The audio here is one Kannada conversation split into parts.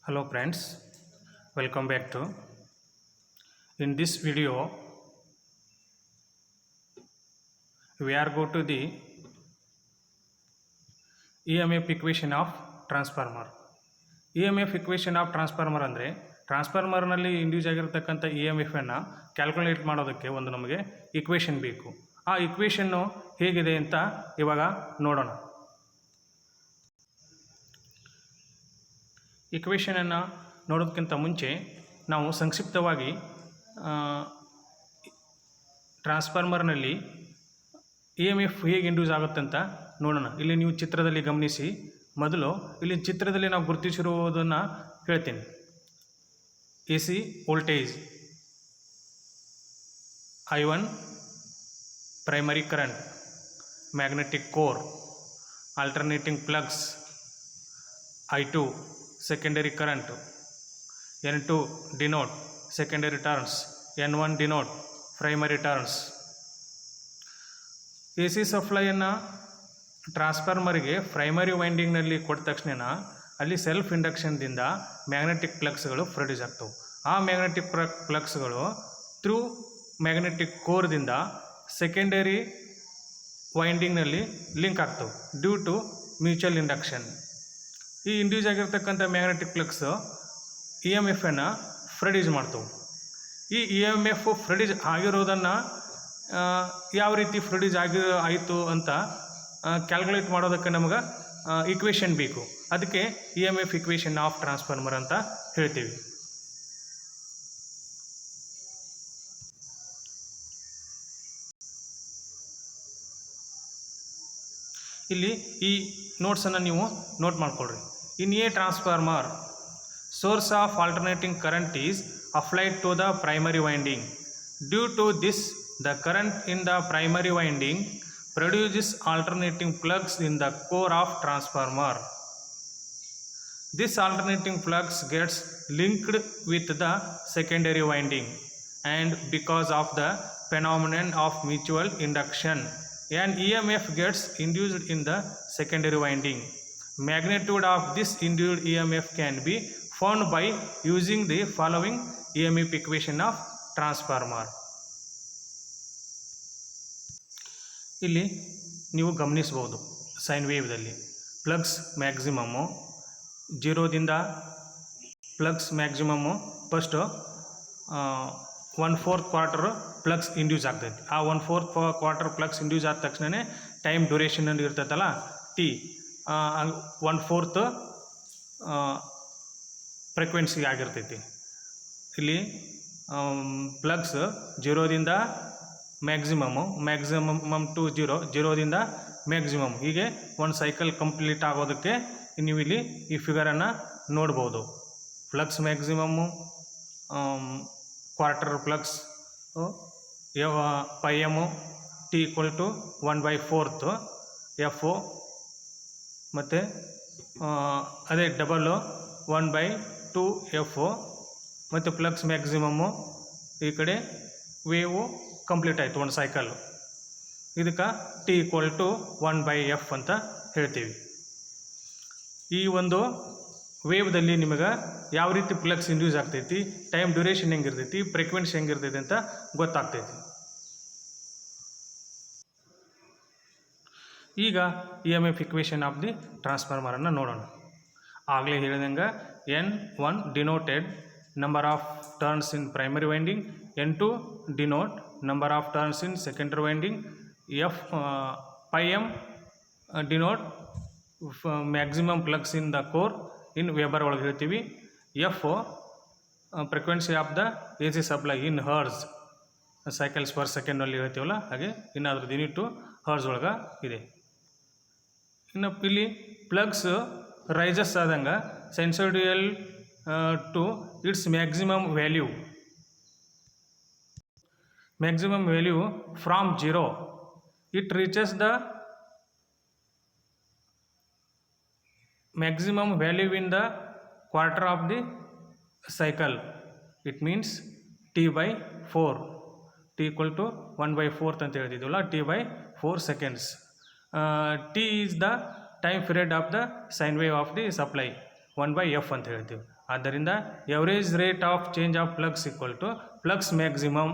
Hello friends, welcome back to. In this video, we are go to the EMF equation of transformer. EMF equation of transformer ಅಂದರೆ ಟ್ರಾನ್ಸ್ಫಾರ್ಮರ್ನಲ್ಲಿ ಇಂಡ್ಯೂಸ್ ಆಗಿರತಕ್ಕಂಥ ಇ ಎಮ್ ಎಫನ್ನು ಕ್ಯಾಲ್ಕುಲೇಟ್ ಮಾಡೋದಕ್ಕೆ ಒಂದು ನಮಗೆ ಇಕ್ವೇಷನ್ ಬೇಕು. ಆ ಇಕ್ವೇಷನ್ನು ಹೇಗಿದೆ ಅಂತ ಇವಾಗ ನೋಡೋಣ. ಇಕ್ವೇಷನನ್ನು ನೋಡೋದಕ್ಕಿಂತ ಮುಂಚೆ ನಾವು ಸಂಕ್ಷಿಪ್ತವಾಗಿ ಟ್ರಾನ್ಸ್ಫಾರ್ಮರ್ನಲ್ಲಿ ಇ ಎಮ್ ಎಫ್ ಹೇಗೆ ಇಂಡ್ಯೂಸ್ ಆಗುತ್ತೆ ಅಂತ ನೋಡೋಣ. ಇಲ್ಲಿ ನೀವು ಚಿತ್ರದಲ್ಲಿ ಗಮನಿಸಿ. ಮೊದಲು ಇಲ್ಲಿ ಚಿತ್ರದಲ್ಲಿ ನಾವು ಗುರುತಿಸಿರುವುದನ್ನು ಹೇಳ್ತೀನಿ. A C voltage I1 primary current, magnetic core, alternating plugs I2 secondary current, N2 denote secondary turns, N1 denote primary turns. A C ಸಪ್ಲೈಯನ್ನು ಟ್ರಾನ್ಸ್ಫಾರ್ಮರ್ಗೆ ಪ್ರೈಮರಿ ವೈಂಡಿಂಗ್ನಲ್ಲಿ ಕೊಟ್ಟ ತಕ್ಷಣ ಅಲ್ಲಿ ಸೆಲ್ಫ್ ಇಂಡಕ್ಷನ್ದಿಂದ ಮ್ಯಾಗ್ನೆಟಿಕ್ ಪ್ಲಗ್ಸ್ಗಳು ಪ್ರೊಡ್ಯೂಸ್ ಆಗ್ತವೆ. ಆ ಮ್ಯಾಗ್ನೆಟಿಕ್ ಪ್ಲಗ್ಸ್ಗಳು ಥ್ರೂ ಮ್ಯಾಗ್ನೆಟಿಕ್ ಕೋರ್ದಿಂದ ಸೆಕೆಂಡರಿ ವೈಂಡಿಂಗ್ನಲ್ಲಿ ಲಿಂಕ್ ಆಗ್ತವೆ ಡ್ಯೂ ಟು ಮ್ಯೂಚುವಲ್ ಇಂಡಕ್ಷನ್. ಈ ಇಂಡ್ಯೂಸ್ ಆಗಿರ್ತಕ್ಕಂಥ ಮ್ಯಾಗ್ನೆಟಿಕ್ ಪ್ಲಗ್ಸ್ ಇ ಎಮ್ ಎಫನ್ನು ಪ್ರೊಡ್ಯೂಸ್ ಮಾಡ್ತವೆ. ಈ ಇ ಎಮ್ ಎಫ್ ಪ್ರೊಡ್ಯೂಸ್ ಆಗಿರೋದನ್ನು ಯಾವ ರೀತಿ ಪ್ರೊಡ್ಯೂಸ್ ಆಯಿತು ಅಂತ ಕ್ಯಾಲ್ಕುಲೇಟ್ ಮಾಡೋದಕ್ಕೆ ನಮಗೆ ಇಕ್ವೇಷನ್ ಬೇಕು. ಅದಕ್ಕೆ E M F equation of transformer ಅಂತ ಹೇಳ್ತೀವಿ. ಇಲ್ಲಿ ಈ ನೋಟ್ಸನ್ನು ನೀವು ನೋಟ್ ಮಾಡ್ಕೊಳ್ರಿ. In a transformer, source of alternating current is applied to the primary winding. Due to this, the current in the primary winding produces alternating plugs in the core of transformer. This alternating plugs gets linked with the secondary winding, and because of the phenomenon of mutual induction, an EMF gets induced in the secondary winding. Magnitude of this induced EMF can be found by using the following EMF equation of transformer. ಇಲ್ಲಿ ನೀವು ಗಮನಿಸಬಹುದು ಸೈನ್ ವೇವ್ದಲ್ಲಿ ಪ್ಲಗ್ಸ್ ಮ್ಯಾಕ್ಸಿಮಮ್ಮು 0ದಿಂದ flux maximum first 1/4 quarter flux induce ಆಗ್ತೈತಿ. ಆ 1/4 ಕ್ವಾರ್ಟರ್ ಪ್ಲಗ್ಸ್ ಇಂಡ್ಯೂಸ್ ಆದ ತಕ್ಷಣವೇ ಟೈಮ್ ಡ್ಯೂರೇಷನ್ ಇರ್ತೈತಲ್ಲ ಟಿ 1/4 ಫ್ರೀಕ್ವೆನ್ಸಿ ಆಗಿರ್ತೈತಿ. ಇಲ್ಲಿ ಪ್ಲಗ್ಸ್ 0ದಿಂದ ಮ್ಯಾಕ್ಸಿಮಮ್ ಟು 0ದಿಂದ ಮ್ಯಾಕ್ಸಿಮಮ್ ಹೀಗೆ ಒಂದು ಸೈಕಲ್ ಕಂಪ್ಲೀಟ್ ಆಗೋದಕ್ಕೆ ನೀವು ಇಲ್ಲಿ ಈ ಫಿಗರನ್ನು ನೋಡ್ಬೋದು. Plugs maximum, quarter plugs πm T = 1/4 F, ಮತ್ತು ಅದೇ ಡಬಲ್ಲು 1/2 F, ಮತ್ತು ಪ್ಲಗ್ಸ್ ಮ್ಯಾಕ್ಸಿಮಮ್ಮು ಈ ಕಡೆ ವೇವು ಕಂಪ್ಲೀಟ್ ಆಯಿತು ಒಂದು ಸೈಕಲ್ಲು. ಇದಕ್ಕೆ T = 1/F ಅಂತ ಹೇಳ್ತೀವಿ. ಈ ಒಂದು ವೇವ್ದಲ್ಲಿ ನಿಮಗೆ ಯಾವ ರೀತಿ ಪ್ಲಗ್ಸ್ ಇಂಡ್ಯೂಸ್ ಆಗ್ತೈತಿ, ಟೈಮ್ ಡ್ಯೂರೇಷನ್ ಹೆಂಗಿರ್ತೈತಿ, ಫ್ರೀಕ್ವೆನ್ಸಿ ಹೆಂಗಿರ್ತೈತಿ ಅಂತ ಗೊತ್ತಾಗ್ತೈತಿ. ಈಗ E M F equation of the ಟ್ರಾನ್ಸ್ಫಾರ್ಮರನ್ನು ನೋಡೋಣ. ಆಗಲೇ ಹೇಳಿದಂಗೆ N1 denoted number of turns in primary winding, N2 denote number of turns in secondary winding, πm denote maximum flux in the core in weber ಒಳಗೆ ಹೇಳ್ತೀವಿ. F frequency of the A C supply in hertz, cycles per ಸೆಕೆಂಡಲ್ಲಿ ಹೇಳ್ತೀವಲ್ಲ ಹಾಗೆ ಇನ್ನಾದ್ರದ್ದು ಯೂನಿಟು ಹರ್ಸ್ ಒಳಗೆ ಇದೆ. ಇನ್ನು ಇಲ್ಲಿ ಪ್ಲಗ್ಸ್ ರೈಸಸ್ ಆದಂಗೆ sinusoidal to its maximum value from 0, it reaches the maximum value in the quarter of the cycle. It means T/4, T = 1/4 ಅಂತ ಹೇಳ್ತಿದ್ವಲ್ಲ, T/4 seconds. T is the time period of the sine wave of the supply, 1/f ಅಂತ ಹೇಳ್ತೀವಿ. ಆದ್ದರಿಂದ average rate of change of flux equal to flux maximum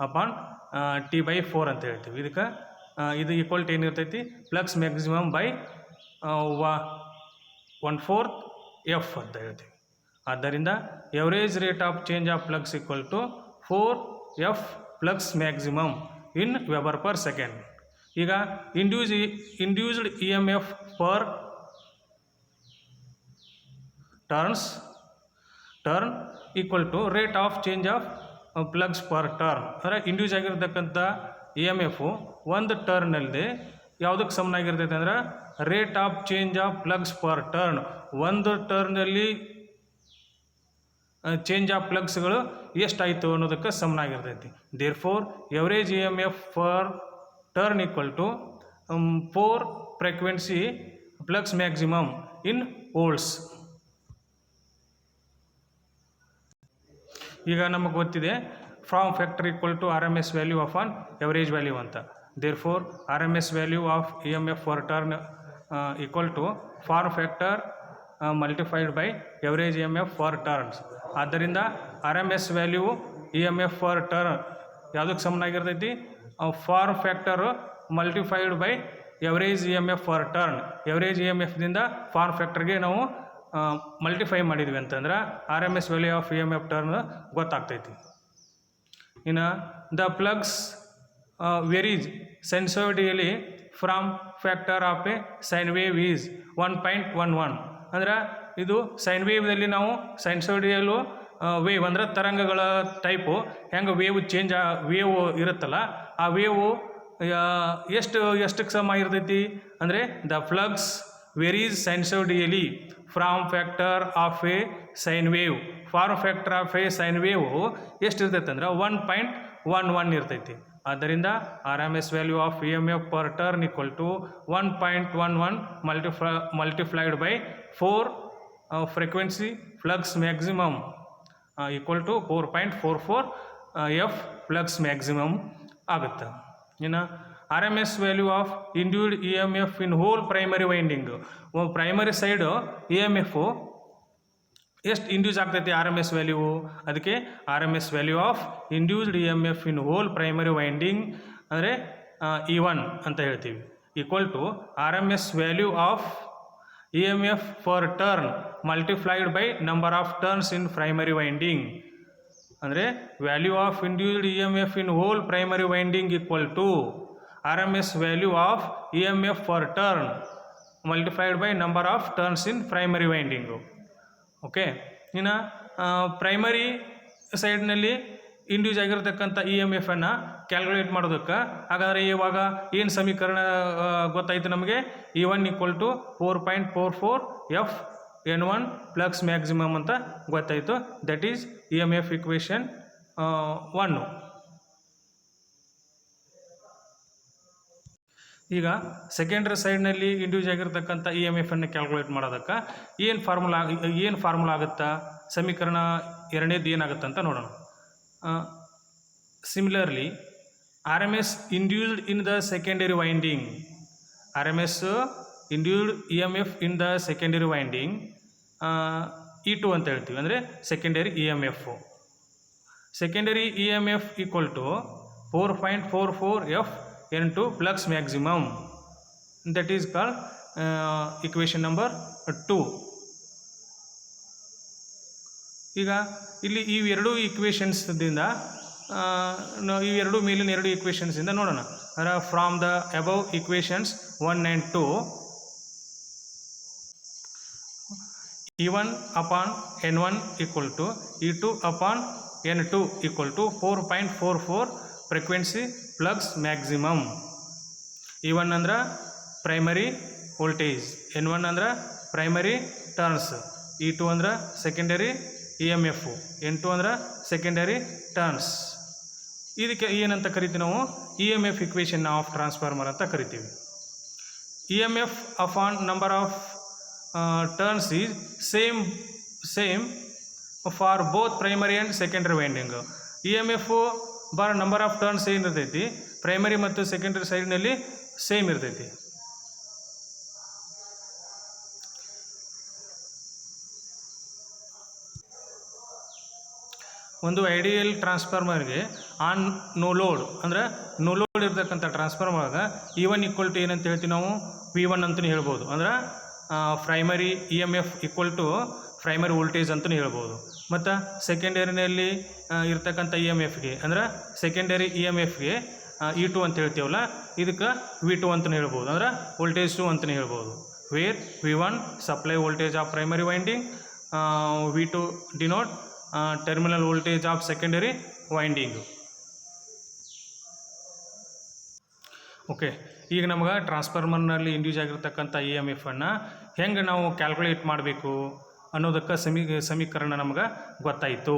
upon T/4 ಅಂತ ಹೇಳ್ತೀವಿ. ಇದಕ್ಕೆ ಇದು ಈಕ್ವಲ್ ಟು ಏನಿರ್ತೈತಿ ಫ್ಲಕ್ಸ್ ಮ್ಯಾಕ್ಸಿಮಮ್ ಬೈ 1/4 F ಅಂತ ಹೇಳ್ತೀವಿ. ಆದ್ದರಿಂದ average rate of change of flux equal to 4F flux maximum in weber per second. ಈಗ induced EMF per turn equal to rate of change of flux per turn. ಅಂದರೆ ಇಂಡ್ಯೂಸ್ ಆಗಿರ್ತಕ್ಕಂಥ EMF ಒಂದು ಟರ್ನಲ್ಲಿ ಯಾವುದಕ್ಕೆ ಸಮನಾಗಿರ್ತೈತೆ ಅಂದ್ರೆ rate of change of flux per turn. ಒಂದು ಟರ್ನಲ್ಲಿ ಚೇಂಜ್ ಆಫ್ ಫ್ಲಕ್ಸ್ಗಳು ಎಷ್ಟಾಯಿತು ಅನ್ನೋದಕ್ಕೆ ಸಮನಾಗಿರ್ತೈತಿ. Therefore average EMF per turn equal to 4 frequency flux maximum in volts. ಈಗ ನಮಗೆ ಗೊತ್ತಿದೆ form factor equal to RMS value of on average value ಅಂತ. Therefore RMS value of EMF for turn equal to form factor multiplied by average EMF for turns. ಆದ್ದರಿಂದ RMS value EMF for turn ಯಾವುದಕ್ಕೆ ಸಮನಾಗಿರ್ತೈತಿ? Form factor multiplied by average EMF for turn. Average EMFದಿಂದ ಫಾರ್ಮ್ ಫ್ಯಾಕ್ಟರ್ಗೆ ನಾವು ಮಲ್ಟಿಫೈ ಮಾಡಿದ್ವಿ ಅಂತಂದ್ರೆ RMS value of EMF turn ಗೊತ್ತಾಗ್ತೈತಿ. ಇನ್ನು the flux varies sinusoidally form factor of a sine wave is 1.11. ಅಂದ್ರೆ ಇದು ಸೈನ್ ವೇವ್ದಲ್ಲಿ ನಾವು ಸೈನ್ಸೋಡಿಯಲು ವೇವ್ ಅಂದರೆ ತರಂಗಗಳ ಟೈಪು ಹೆಂಗೆ ವೇವ್ ಇರುತ್ತಲ್ಲ ಆ ವೇವು ಎಷ್ಟಕ್ಕೆ ಸಮ ಇರ್ತೈತಿ ಅಂದರೆ the flux varies sinusoidally form factor of a sine wave. Form factor of a sine wave ಎಷ್ಟು ಇರ್ತೈತೆ ಅಂದ್ರೆ 1.11 ಇರ್ತೈತಿ. ಆದ್ದರಿಂದ RMS value of EMF per turn equal to 1.11 multiplied by 4 frequency flux maximum equal to 4.44 F flux maximum ಆಗುತ್ತೆ. ಇನ್ನು RMS value of induced EMF in whole primary winding. Primary side EMF ಎಷ್ಟು ಇಂಡ್ಯೂಸ್ ಆಗ್ತೈತಿ RMS ವ್ಯಾಲ್ಯೂ, ಅದಕ್ಕೆ RMS value of induced EMF in whole primary winding ಅಂದರೆ E1 ಅಂತ ಹೇಳ್ತೀವಿ equal to RMS value of EMF for turn multiplied by number of turns in primary winding. ಅಂದರೆ value of induced EMF in whole primary winding equal to RMS value of EMF for turn multiplied by number of turns in primary winding. Okay. ಇನ್ನು ಪ್ರೈಮರಿ ಸೈಡ್ನಲ್ಲಿ ಇಂಡ್ಯೂಸ್ ಆಗಿರತಕ್ಕಂಥ EMF-ಅನ್ನು ಕ್ಯಾಲ್ಕುಲೇಟ್ ಮಾಡೋದಕ್ಕೆ ಹಾಗಾದರೆ ಇವಾಗ ಏನು ಸಮೀಕರಣ ಗೊತ್ತಾಯಿತು ನಮಗೆ? E1 equal to 4.44 F N1 flux maximum ಅಂತ ಗೊತ್ತಾಯಿತು. That is EMF equation 1. ಈಗ ಸೆಕೆಂಡ್ರಿ ಸೈಡ್ನಲ್ಲಿ ಇಂಡ್ಯೂಸ್ ಆಗಿರ್ತಕ್ಕಂಥ EMF-ಅನ್ನು ಕ್ಯಾಲ್ಕುಲೇಟ್ ಮಾಡೋದಕ್ಕೆ ಏನು ಫಾರ್ಮುಲಾ ಆಗುತ್ತಾ? ಸಮೀಕರಣ ಎರಡನೇದು ಏನಾಗುತ್ತೆ ಅಂತ ನೋಡೋಣ. Similarly RMS induced in the secondary winding, RMS induced EMF in the secondary winding E2 ಅಂತ ಹೇಳ್ತೀವಿ, ಅಂದರೆ secondary EMF. Secondary EMF equal to 4.44 F N2 flux maximum. That is called equation number 2. ಈಗ ಇಲ್ಲಿ ಇವೆರಡು ಈಕ್ವೇಷನ್ಸ್ದಿಂದ ಇವೆರಡು ಮೇಲಿನ ಎರಡು ಈಕ್ವೇಷನ್ಸಿಂದ ನೋಡೋಣ. ಅಂದರೆ from the above equations 1 and 2 E1 upon N1 equal to E2 upon N2 equal to 4.44 frequency flux maximum. E1 ಅಂದ್ರೆ ಪ್ರೈಮರಿ ವೋಲ್ಟೇಜ್, N1 ಅಂದ್ರೆ ಪ್ರೈಮರಿ ಟರ್ನ್ಸ್, E2 ಅಂದ್ರೆ ಸೆಕೆಂಡರಿ EMF, N2 ಅಂದ್ರೆ ಸೆಕೆಂಡರಿ ಟರ್ನ್ಸ್. ಇದಕ್ಕೆ ಏನಂತ ಕರಿತೀವಿ ನಾವು? EMF ಇಕ್ವೇಷನ್ ಆಫ್ ಟ್ರಾನ್ಸ್ಫಾರ್ಮರ್ ಅಂತ ಕರಿತೀವಿ. EMF upon number of turns is same for both primary and secondary winding. EMF bar number of turns ಏನಿರ್ತೈತಿ ಪ್ರೈಮರಿ ಮತ್ತು ಸೆಕೆಂಡರಿ ಸೈಡ್ನಲ್ಲಿ ಸೇಮ್ ಇರ್ತೈತಿ. ಒಂದು ಐಡಿಯಲ್ ಟ್ರಾನ್ಸ್ಫಾರ್ಮರ್ಗೆ ಆನ್ ನೋ ಲೋಡ್ ಅಂದರೆ ನೋ ಲೋಡ್ ಇರ್ತಕ್ಕಂಥ ಟ್ರಾನ್ಸ್ಫಾರ್ಮರ್ಗೆ E1 ಈಕ್ವಲ್ ಟು ಏನಂತ ಹೇಳ್ತೀವಿ ನಾವು V1 ಅಂತಲೂ ಹೇಳ್ಬೋದು. ಅಂದ್ರೆ primary EMF equal to primary voltage ಅಂತಲೂ ಹೇಳ್ಬೋದು. ಮತ್ತು ಸೆಕೆಂಡರಿನಲ್ಲಿ ಇರ್ತಕ್ಕಂಥ EMFಗೆ ಅಂದ್ರೆ ಸೆಕೆಂಡರಿ EMFಗೆ E2 ಅಂತ ಹೇಳ್ತೀವಲ್ಲ, ಇದಕ್ಕೆ V2 ಅಂತಲೂ ಹೇಳ್ಬೋದು. ಅಂದ್ರೆ ವೋಲ್ಟೇಜ್ 2 ಅಂತಲೂ ಹೇಳ್ಬೋದು. Where V1 supply voltage of primary winding, V2 denote terminal voltage of secondary winding. Okay, ಈಗ ನಮಗೆ ಟ್ರಾನ್ಸ್ಫಾರ್ಮರ್ನಲ್ಲಿ ಇಂಡ್ಯೂಸ್ ಆಗಿರ್ತಕ್ಕಂಥ EMFನ್ನು ಹೆಂಗೆ ನಾವು ಕ್ಯಾಲ್ಕುಲೇಟ್ ಮಾಡಬೇಕು ಅನ್ನೋದಕ್ಕೆ ಸಮೀಕರಣ ನಮಗೆ ಗೊತ್ತಾಯಿತು.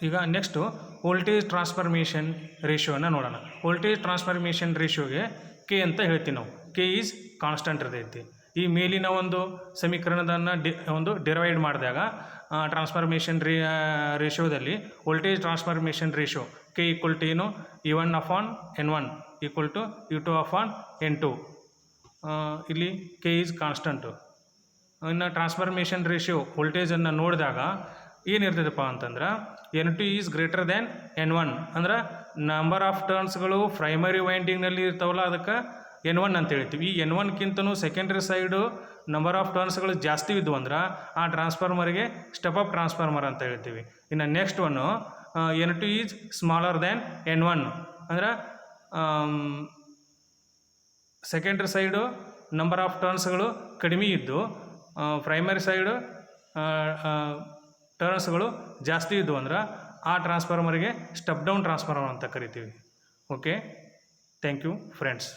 ಈಗ ನೆಕ್ಸ್ಟು ವೋಲ್ಟೇಜ್ ಟ್ರಾನ್ಸ್ಫಾರ್ಮೇಷನ್ ರೇಷಿಯೋನ ನೋಡೋಣ. ವೋಲ್ಟೇಜ್ ಟ್ರಾನ್ಸ್ಫಾರ್ಮೇಷನ್ ರೇಷಿಯೋಗೆ K ಅಂತ ಹೇಳ್ತೀವಿ ನಾವು. K ಈಸ್ ಕಾನ್ಸ್ಟಂಟ್ ಇರ್ತೈತಿ. ಈ ಮೇಲಿನ ಒಂದು ಸಮೀಕರಣದನ್ನು ಒಂದು ಡಿರೈಡ್ ಮಾಡಿದಾಗ ಟ್ರಾನ್ಸ್ಫಾರ್ಮೇಷನ್ ರೇಷಿಯೋದಲ್ಲಿ voltage transformation ratio K equal to ಏನು E1/N1 ಈಕ್ವಲ್ ಟು E2/N2. ಇಲ್ಲಿ K ಈಸ್ ಕಾನ್ಸ್ಟಂಟು. ಇನ್ನು ಟ್ರಾನ್ಸ್ಫಾರ್ಮೇಷನ್ ರೇಷಿಯೋ ವೋಲ್ಟೇಜನ್ನು ನೋಡಿದಾಗ ಏನಿರ್ತದಪ್ಪ ಅಂತಂದ್ರೆ N2 is greater than N1. ಅಂದ್ರೆ ನಂಬರ್ ಆಫ್ ಟರ್ನ್ಸ್ಗಳು ಪ್ರೈಮರಿ ವೈಂಡಿಂಗ್ನಲ್ಲಿ ಇರ್ತಾವಲ್ಲ, ಅದಕ್ಕೆ N1 ಅಂತ ಹೇಳ್ತೀವಿ. ಈ N1ಕ್ಕಿಂತನೂ ಸೆಕೆಂಡ್ರಿ ಸೈಡು ನಂಬರ್ ಆಫ್ ಟರ್ನ್ಸ್ಗಳು ಜಾಸ್ತಿ ಇದ್ವು ಅಂದ್ರೆ ಆ ಟ್ರಾನ್ಸ್ಫಾರ್ಮರ್ಗೆ ಸ್ಟೆಪ್ ಅಪ್ ಟ್ರಾನ್ಸ್ಫಾರ್ಮರ್ ಅಂತ ಹೇಳ್ತೀವಿ. ಇನ್ನು next one N2 is smaller than N1. ಅಂದ್ರೆ ಸೆಕೆಂಡ್ರಿ ಸೈಡು ನಂಬರ್ ಆಫ್ ಟರ್ನ್ಸ್ಗಳು ಕಡಿಮೆ ಇದ್ದು ಪ್ರೈಮರಿ ಸೈಡು ಟರ್ನ್ಸ್ಗಳು ಜಾಸ್ತಿ ಇದ್ವು ಅಂದ್ರೆ ಆ ಟ್ರಾನ್ಸ್ಫಾರ್ಮರ್ಗೆ ಸ್ಟೆಪ್ ಡೌನ್ ಟ್ರಾನ್ಸ್ಫಾರ್ಮರ್ ಅಂತ ಕರಿತೀವಿ. Okay, thank you friends.